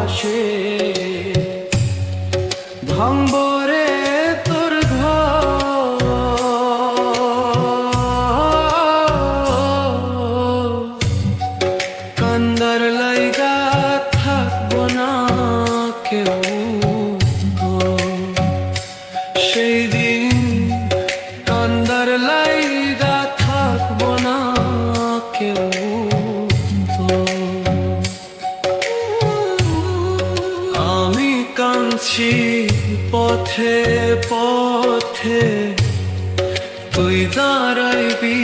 পাশে ভাঙবরে তোর ঘর, কান্দার লাইগা থাকবো না কেউ। সেই দিন কান্দার লাইগা থাকবো না কেউ। আমি কাঁদছি পথে পথে, তুই দাঁড়াইবি